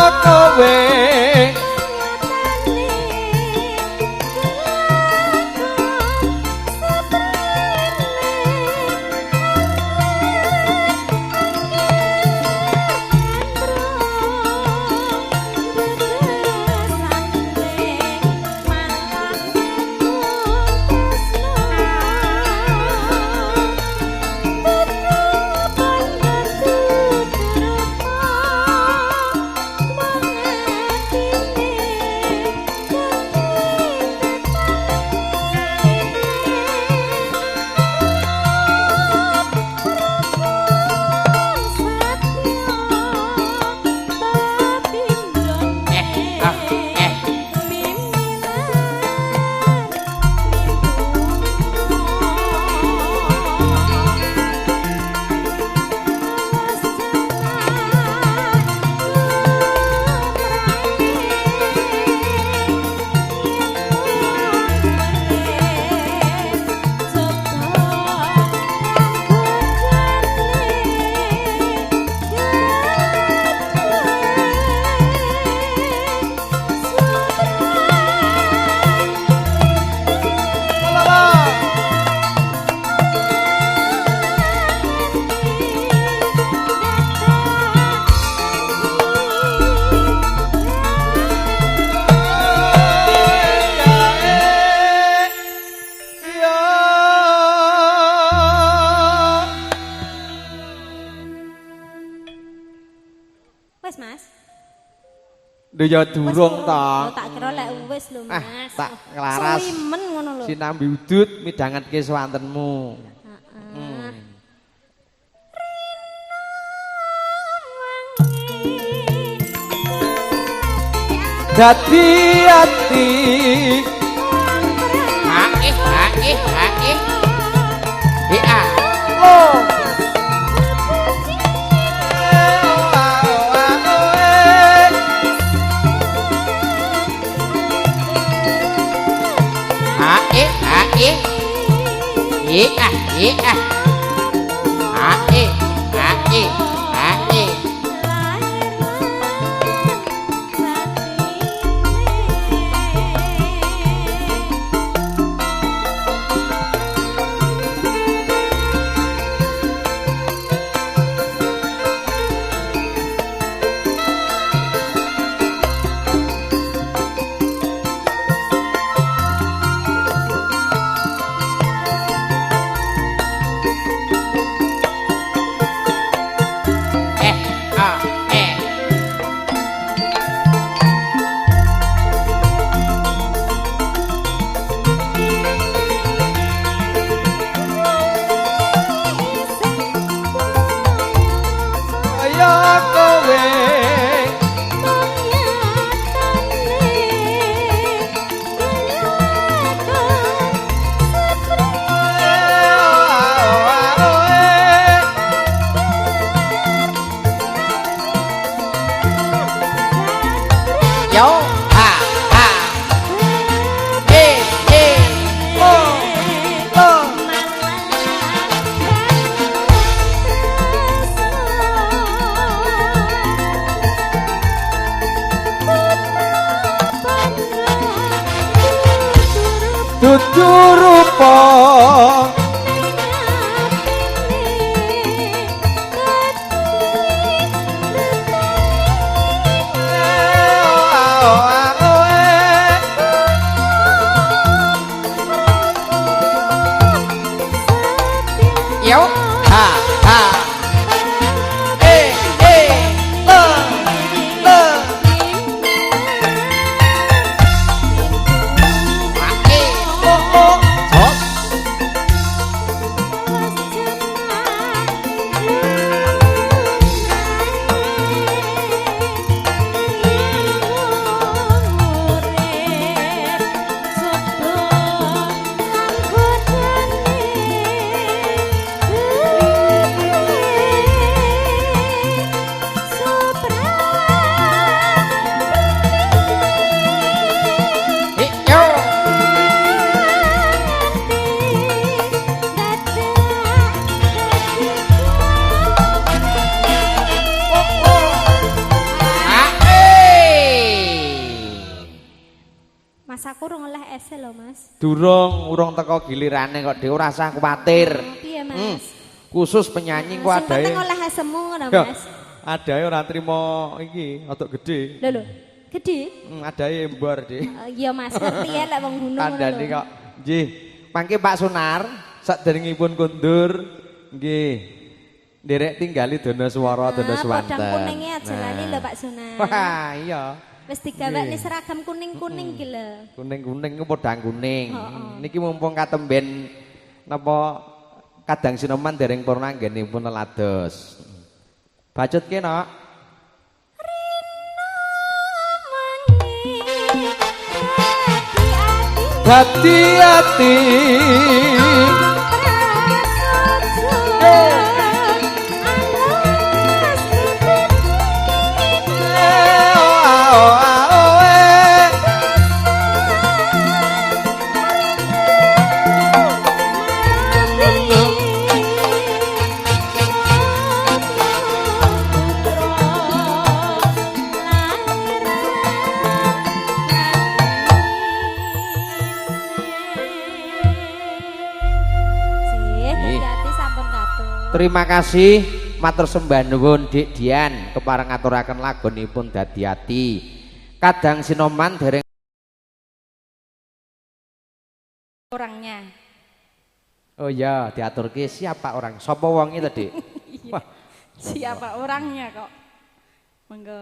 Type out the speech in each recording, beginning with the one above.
kowe ya durung to. Tak kira lek wis lho Mas. Tak nglaras. Suwimen ngono lho. Sinambi udut midhangetke swantenmu. Dadi ati hae oh dudu rupa yo ha ha SMS lho, Mas. Urung teko gilirane kok Dik, ora usah kuwatir. Piye, Mas? Khusus penyanyi ku Sing adae. penting oleh semu ngono, Ya, Mas. adae ora trimo iki, rada gede. Lho. Gede? Adae embor, Dik. Iya, Mas, ngerti ya lek wong gunung ngono Kandhani lho. kok. Nggih. Mangke Pak Sunar saderengipun kondur nggih. Nderek tinggali dana swara, dana swanten. Kodang kuninge aja lali lho Pak Sunan. Wah, iya. Wis digawekne seragam kuning-kuning iki lho. Kuning-kuning ku podang kuning. Niki mumpung katemben napa kadang Sinoman dereng purna anggenipun lelados. Bacutke nok. Hati hati Terima kasih matur sembah nuwun Dik Dian kepareng ngaturaken lagunipun Dadi Ati. Kadang Sinoman dereng orangnya. Oh iya, diaturke siapa orang? Sapa wonge to, Dik? Wah, siapa orangnya kok? Monggo.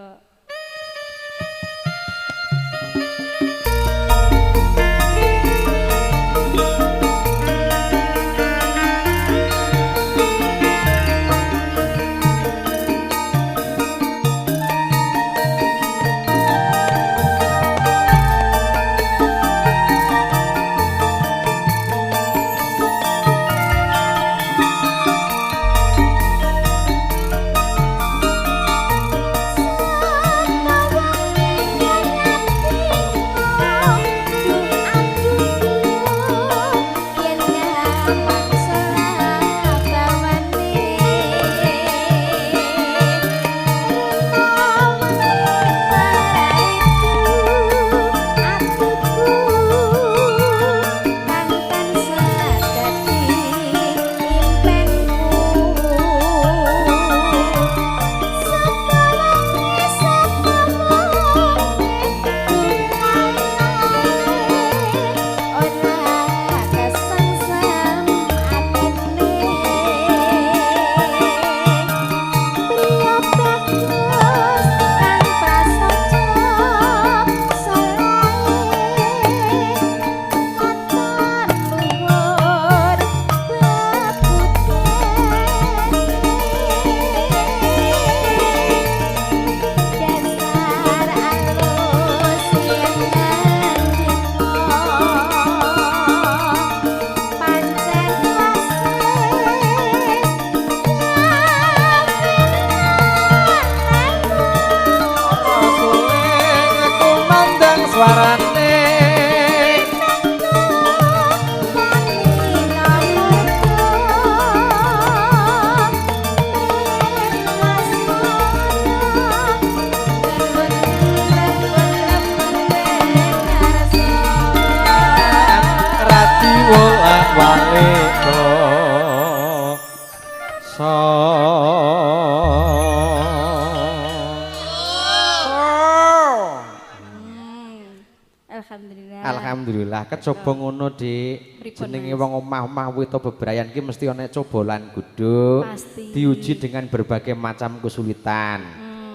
Alhamdulillah kecoba ngono Dik. Jenenge wong omah-omah wito bebrayan ki mesti ana cobolan guduk. Diuji dengan berbagai macam kesulitan.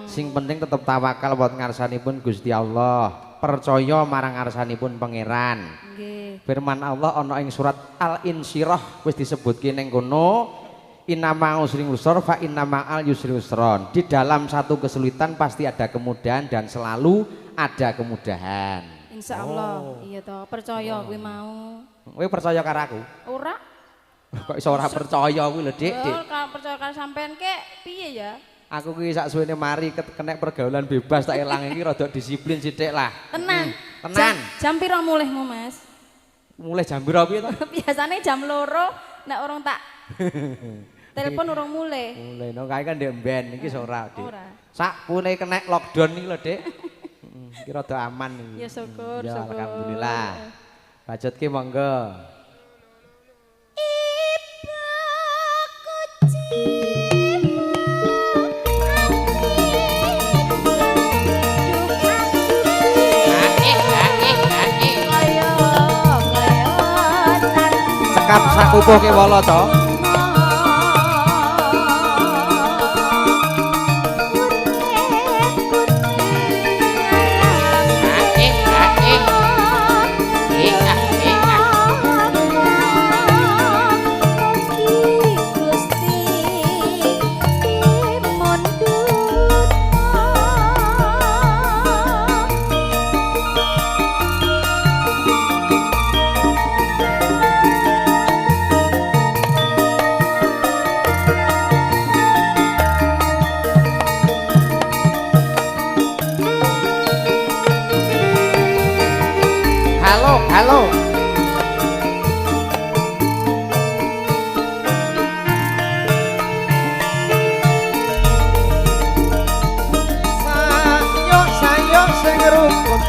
Sing penting tetap tawakal wonten ngarsanipun Gusti Allah. Percaya marang ngarsanipun Pangeran. Nggih. Firman Allah ana ing surat Al-Insyirah wis disebutke ning kono. Innama usri yusra fa innama al yusri yusron. Di dalam satu kesulitan pasti ada kemudahan dan selalu ada kemudahan. Insya Allah, iya toh, percaya kuwi mau. Kowe percaya karo aku? Ora. Kok iso ora percaya kuwi lho, Dik, Dik. Kalau percaya karo sampean kek piye ya? Aku kuwi sak suwene mari kena pergaulan bebas tak elang iki rada disiplin sithik lah. Tenan. Tenan. Jam piro mulihmu, Mas? Mulai jam piro piye to? Biasane jam 2 nek urung tak telepon urung mulai. Mulai no kae kan ndek mben iki ora, Dik. Ora. Sakpune kena lockdown iki lho, Dik. Iki rada aman iki. Ya syukur, Ya, syukur. alhamdulillah. Bacot ki monggo. Cekap sakupuh ki wala to. Halo. Sayok sing rukun.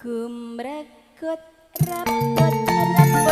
Gumregut rebut ngarso.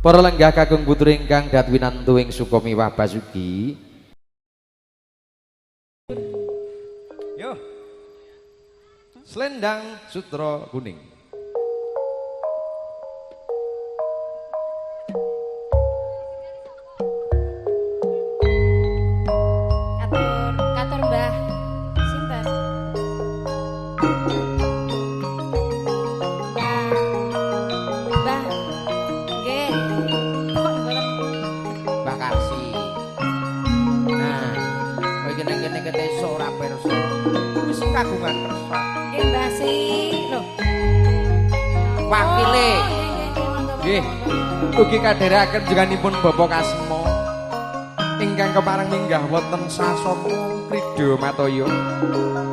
Para lenggah kakung putra ingkang datwinantu ing Sukomiwah Basuki. Yo. Selendang sutra kuning. Katur Mbah sinten? Mbah. Nggih. Mbak Karsi. pirsa wis kagungan kersa. Nggih Mbah Si lho. Wakile. Nggih. Ugi kadheraken jenenganipun Bapak Kasmo ingkang kepareng minggah wonten sasana Krida Mataya.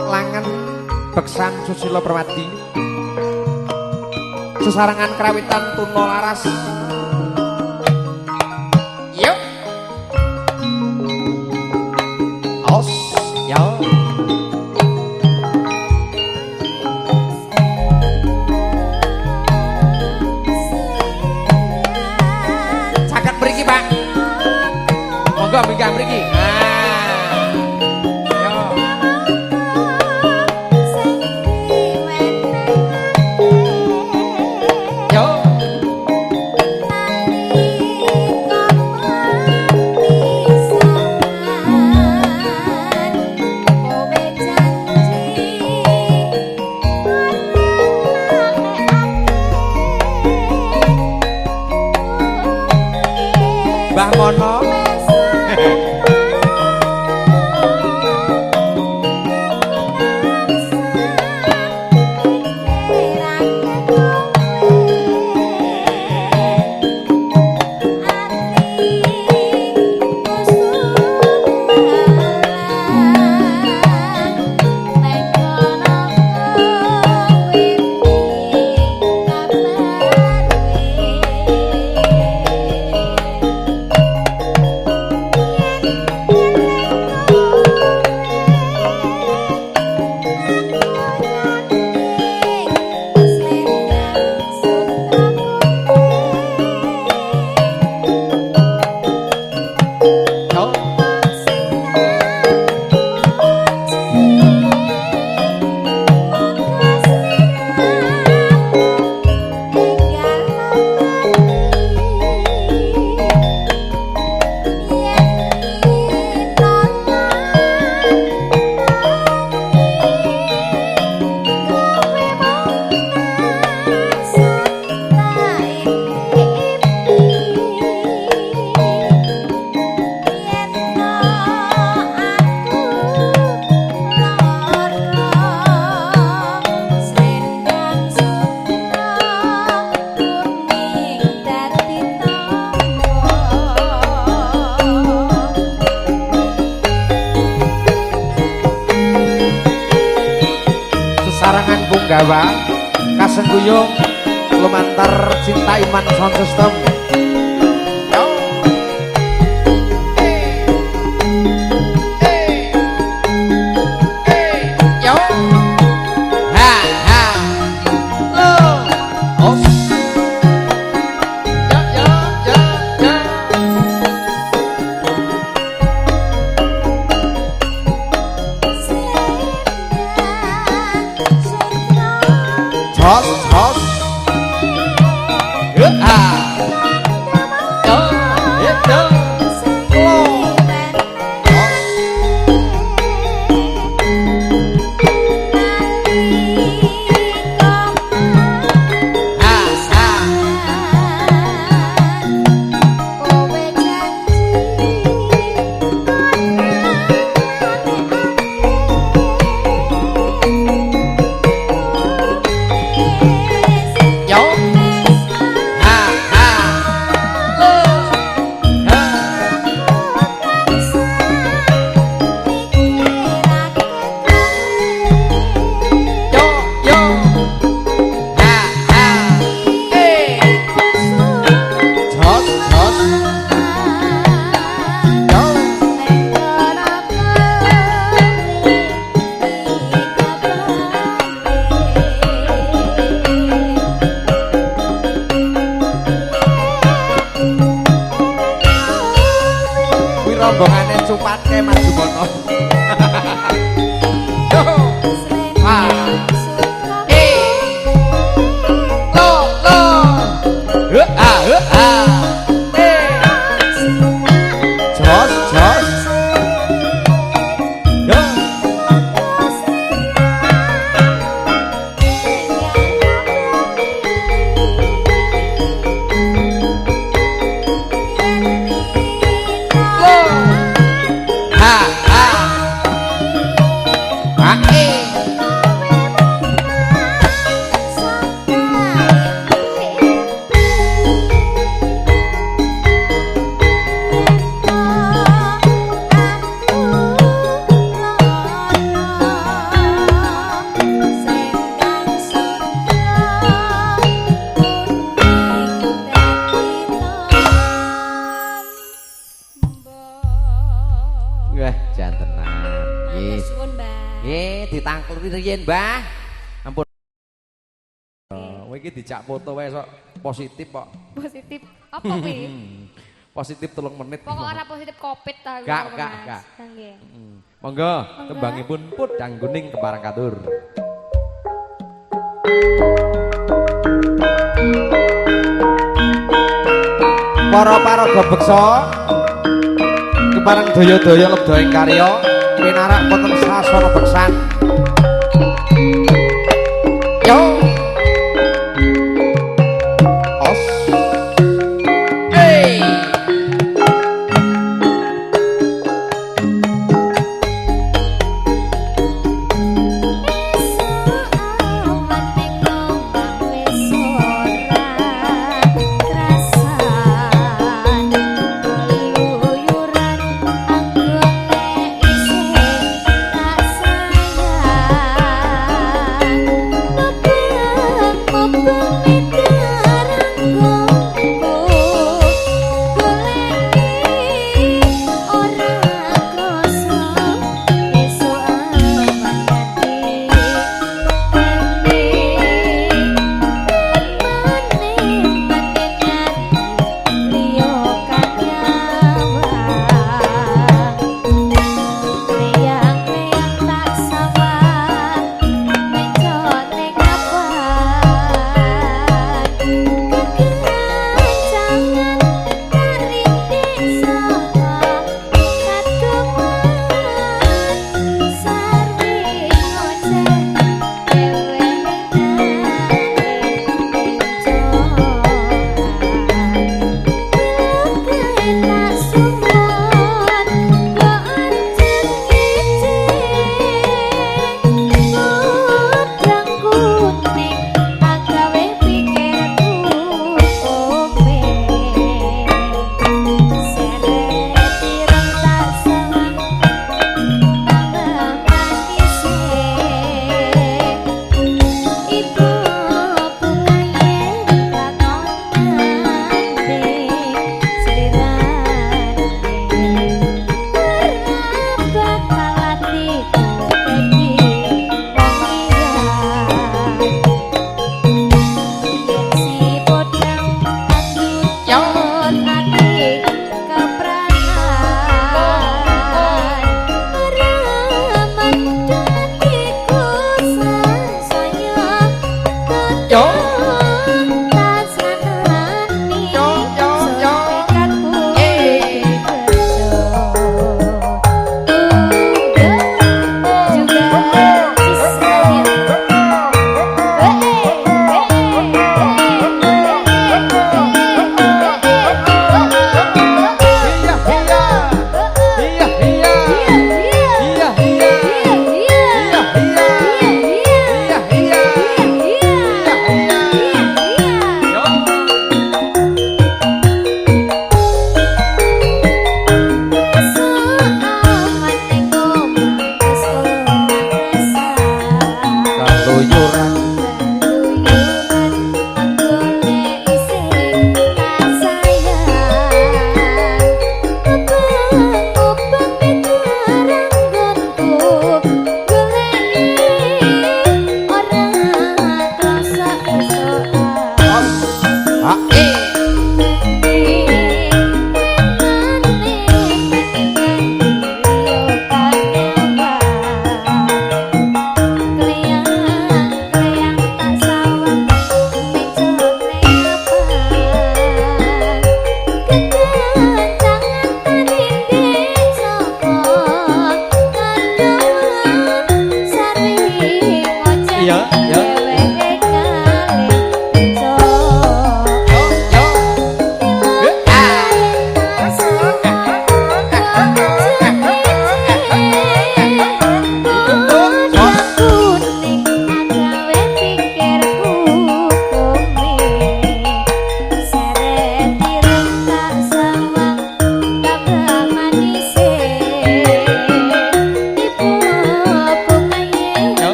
Langan Beksan Susila Permati. Sesarengan krawitan tuna laras. Yuk. Os, ya. Caket mriki, Pak. Monggo minggah mriki. Mbah Mono Sarangan Punggawa Kasengguyung lumantar Cinta Iman Sound System. rombongane cupatke maju bono. Yo. Jos, jos. Yo. Wah, jantenan. Nggih. Suwun, Mbah. Nggih, ditangkleti riyen, Mbah. Ampun. Kowe iki dijak foto wae sok positif kok. Positif. Apa kuwi? Positif 3 menit. Pokok ora positif Covid ta. Gak. Nggih. Monggo, tembangipun Pudang Kuning Keparang Katur. Para paraga beksa kepareng daya-daya lebda ing karya pinarak wonten sasana beksan. Yo. Os. Hey. Sayang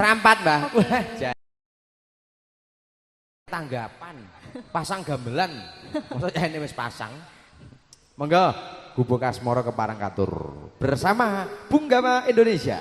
serampat, Mbah. Oke. Tanggapan, pasang gamelan. Maksudnya ini wis pasang. Monggo, Gubuk Asmara keparang katur bersama Bunggama Indonesia.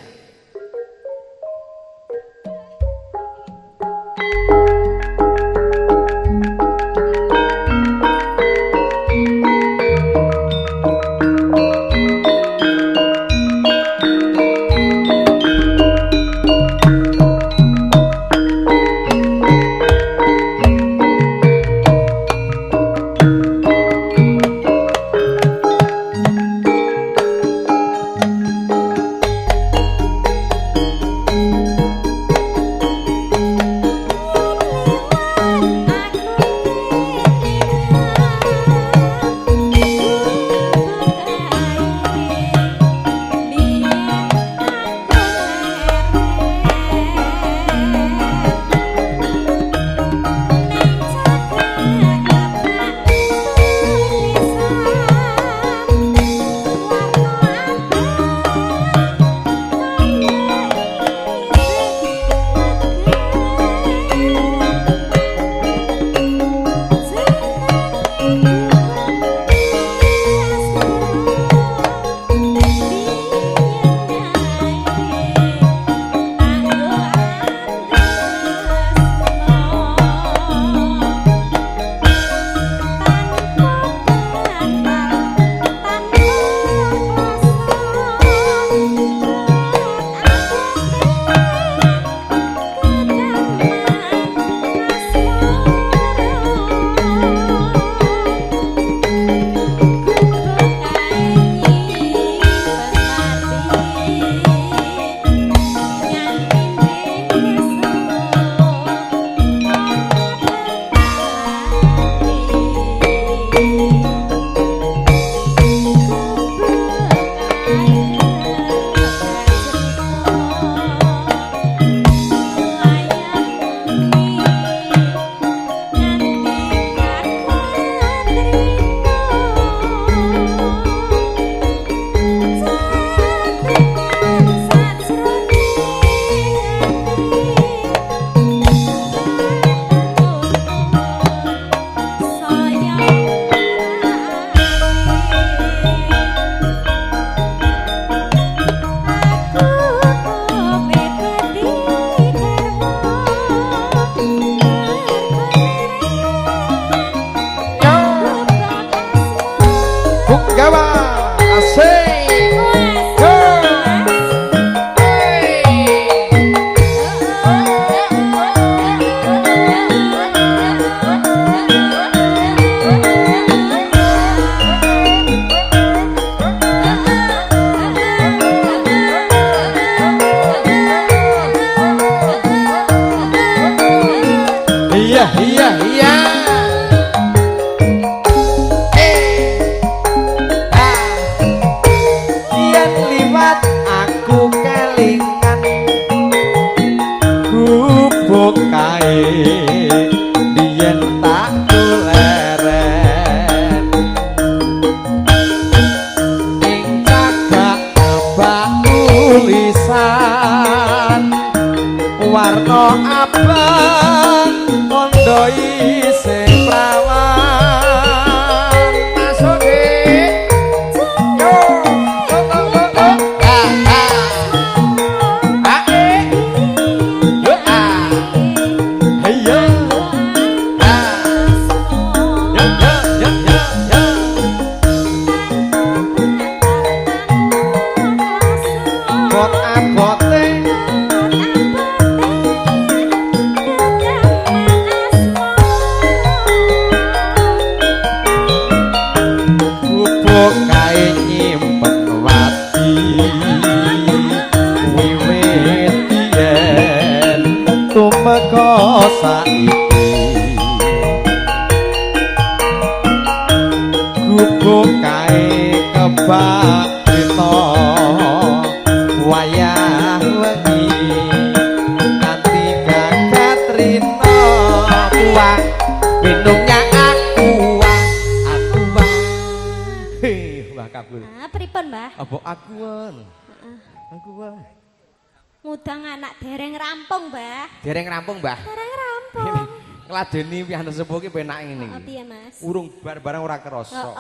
Ngudang anak dereng rampung, Mbah. Dereng rampung, Mbah. Dereng rampung. Ngladeni piyambak sepuh ki penak ngene iki. Piye, Mas? Urung bareng ora kerasa.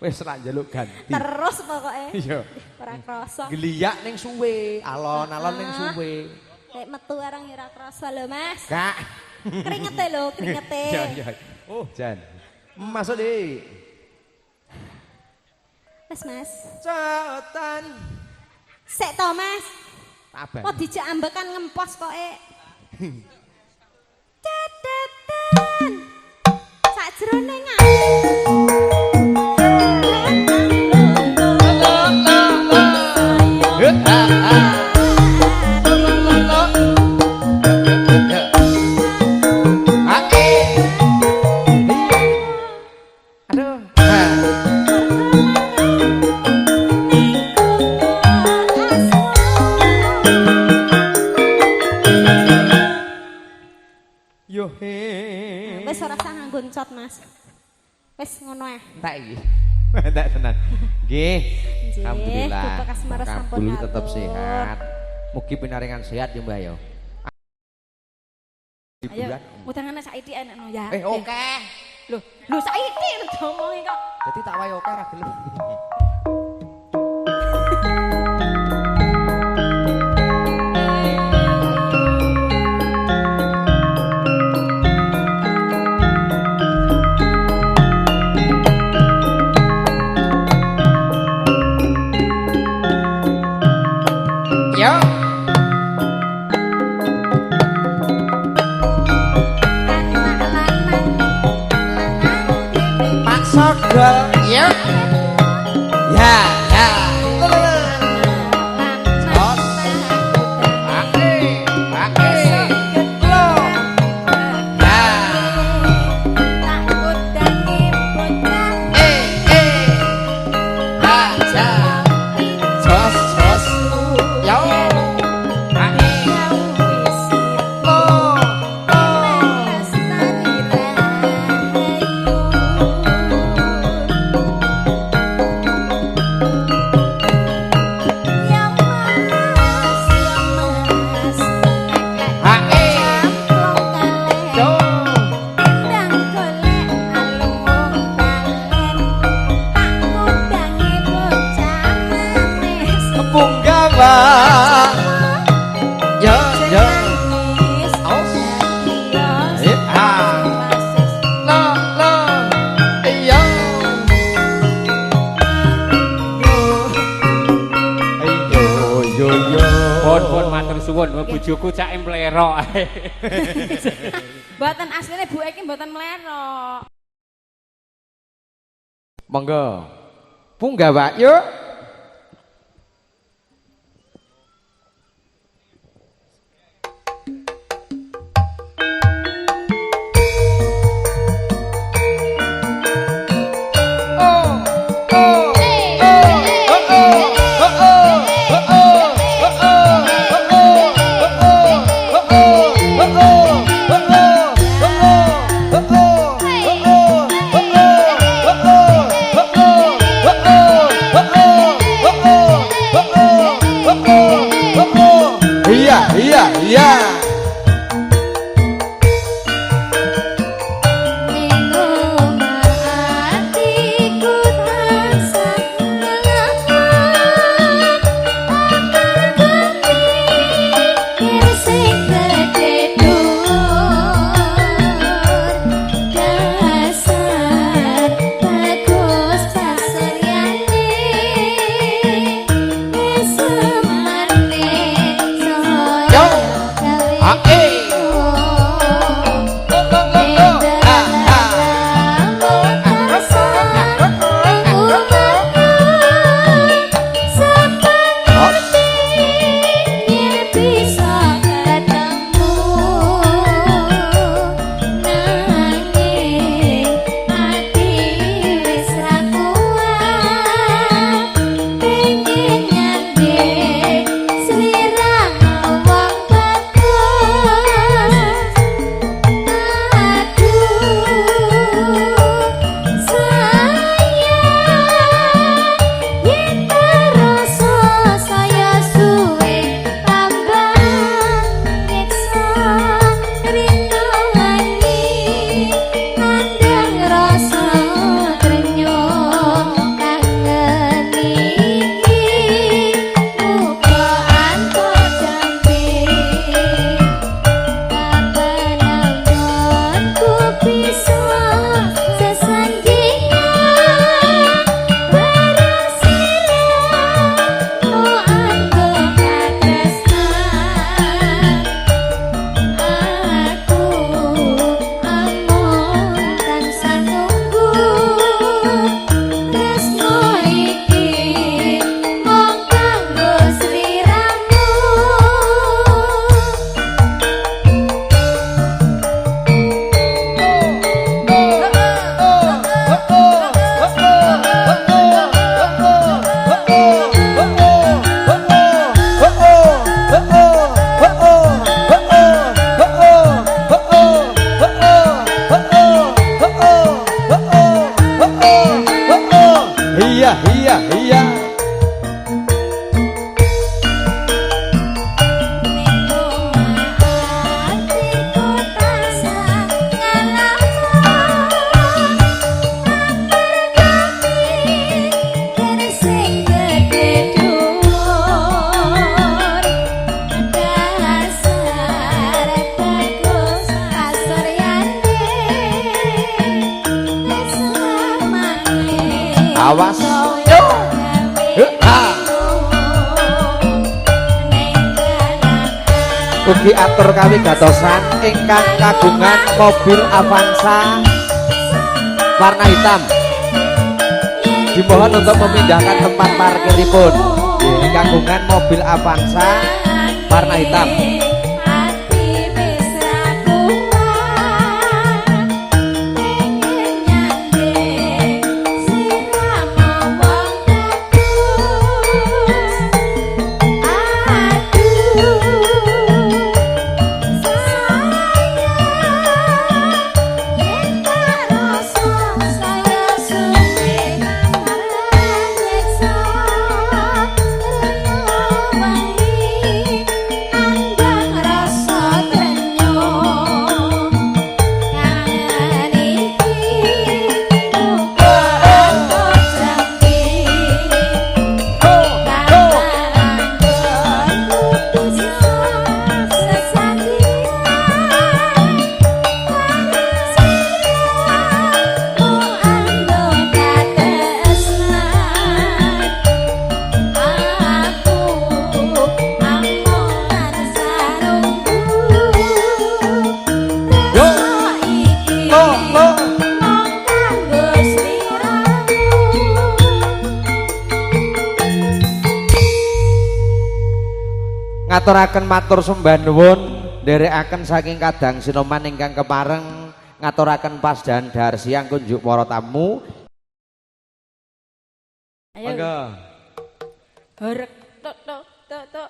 Wis ra njaluk ganti. Terus pokoke. Iya. Ora krasa. Geliyak ning suwe, alon-alon ning suwe. Nek metu arang ora krasa lho, Mas. Kak. Keringete lho, keringete. Iya, iya. Oh, Jan. Masuk di. Wes, Mas. Cotan. Sik to, Mas. Tabang. Kok dijak ambekan ngempos koke. Cetetan. Sakjroning Yo he. wis ora usah nganggo cot, Mas. Wis ngono ae. Tak iki. Tak tenan. Nggih. Nggih, Alhamdulillah. Bapak Kasmara sampun Kabul tetep ngatur. sehat. Mugi pinaringan sehat ya, Mbak ya. Ayo, mutangan saiki enak no ya. Oke. Lho saiki ngomongi kok. Jadi tak wae oke ra gelem. Yo. Pak Sogol, yo. Ya, ya. Os. Ake, ake. Lo. Ya. Aja. Jos, jos. Yo. Ake. Lo. Ake. Yo. Punggawa. Yo, yo. Os. Ah. Lo, lo. Yo. Yo, yo. Pun matur suwun, bojoku cak emplero ae. Mboten asline Bu iki mboten mlerok. Monggo. Punggawa, yuk. Oh, awas yo ugi atur kawi gatosan ingkang kagungan mobil Avanza warna hitam dimohon untuk memindahkan tempat parkiripun kagungan mobil Avanza warna hitam. Ngaturaken matur sembah nuwun nderekaken saking kadang sinoman ingkang kepareng ngaturaken pasdandhar siang kunjuk para tamu. Ayo. Monggo. Horek tok tok tok tok.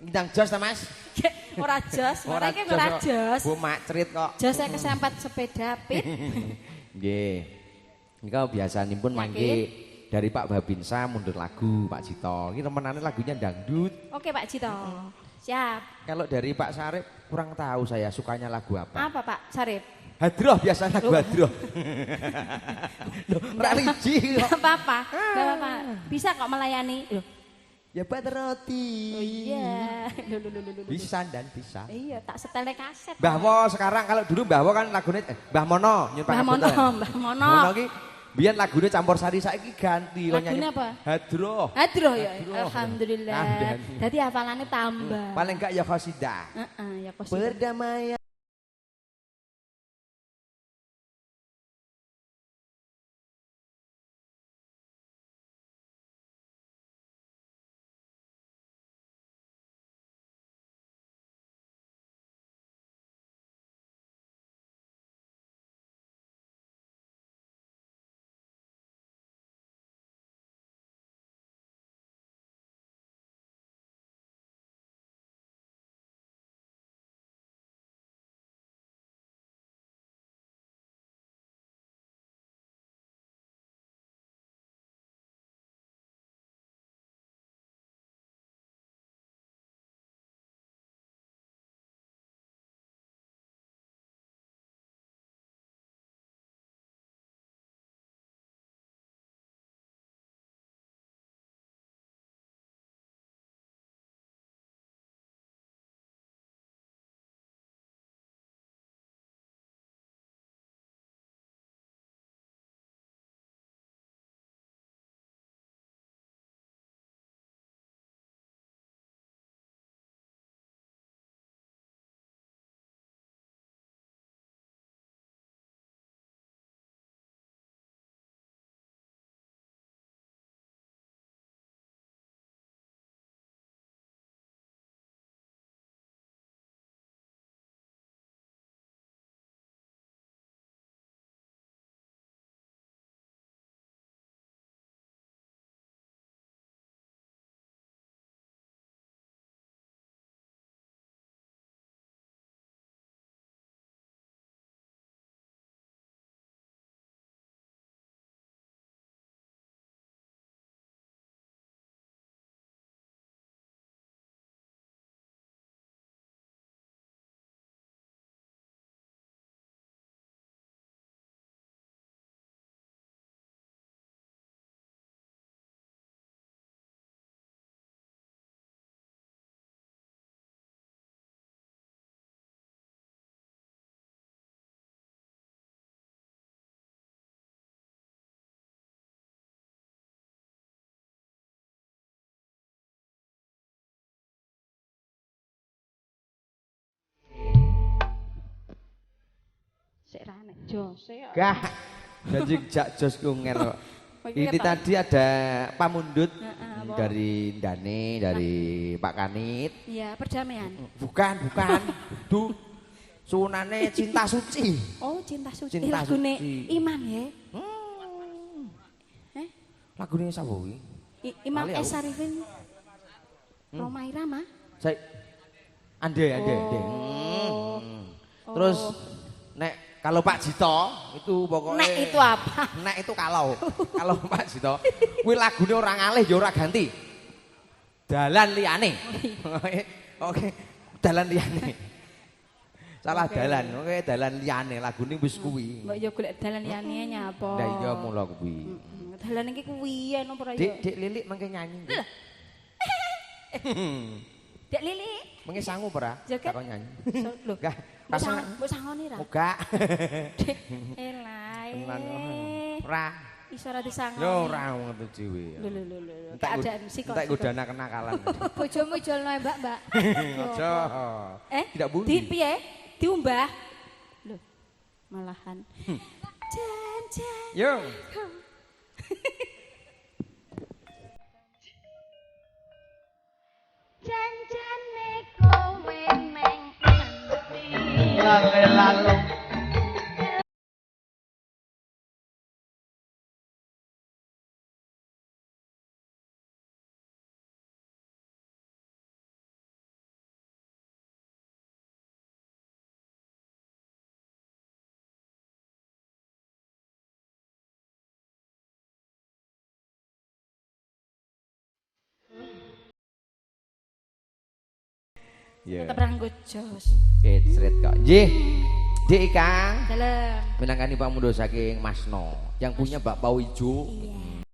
Ndang jos ta Mas? Ora jos, ora iki ora jos. Bu macrit kok. Jos saya kesempet sepeda pit. Nggih. Nika biasanipun mangke dari Pak Babinsa mundur lagu Pak Cito. Iki temenane lagunya dangdut. Oke Pak Cito. Siap. Kalau dari Pak Sarip kurang tahu saya sukanya lagu apa. Apa Pak Sarip? Hadroh biasa lagu hadroh. Ora riji kok. Enggak apa-apa. Enggak apa-apa. Bisa kok melayani. Loh. Ya buat roti. Oh iya. Loh. Bisa dan bisa. Iya, tak setelnya kaset. Mbah Mo sekarang kalau dulu Mbah Mo kan lagunya Mbah Mono Mbah Mono, Mbah Mono. Mono ki biyen lagune campur sari saiki ganti Lagune apa? Hadroh. Hadroh ya. Hadroh. Alhamdulillah. Dadi hafalannya tambah. Paling enggak ya qasidah. Heeh, ya qasidah. Berdamai Jos ya. Gak. Janji jak jos kungel kok. Bagi Ini ketok. tadi ada pamundut apa? dari Dane, dari Pak Kanit. Iya, perdamaian. Bukan. Duh. Sunane Cinta Suci. Oh, cinta suci. Cinta Lagune Suci. Imam ya. Lagune sapa kuwi? Imam Lali aku. S. Sarifin. Roma Irama. Saya Ande. Oh. Terus nek kalau Pak Jito itu pokoknya Nek itu apa? Nek itu kalau Pak Jito kuwi lagune ora ngalih ya ora ganti. Dalan liyane. Oke. Dalan liyane. Salah dalan. Oke, dalan liyane lagune wis kuwi. Mbok yo golek dalan liyane nyapa? Lah iya mula kuwi. Dalan iki kuwi ana apa ya? Dik Lilik mengke nyanyi. Dek Lili. Mengke sangu ora? Joget? Takon nyanyi. Lho, Gak, pasang mbok sangoni ra? muga. Elai. Tenan ora. Iso ora disangoni. Yo ora ngono dhewe. Lho. Keadaan sikok. Entek kudana kenakalan. Bojomu jolno ya, Mbak. Aja. Tidak bunyi. Di piye? Diumbah. Lho. Malahan. Jan. Yo. Janjane kowe neng ngendi? Lalu. Tetep ranggut jos. Kecret kok. Nggih. Dik Kang. Dalem. Minangkani pamundo saking Masno yang punya bakpao ijo. Iya.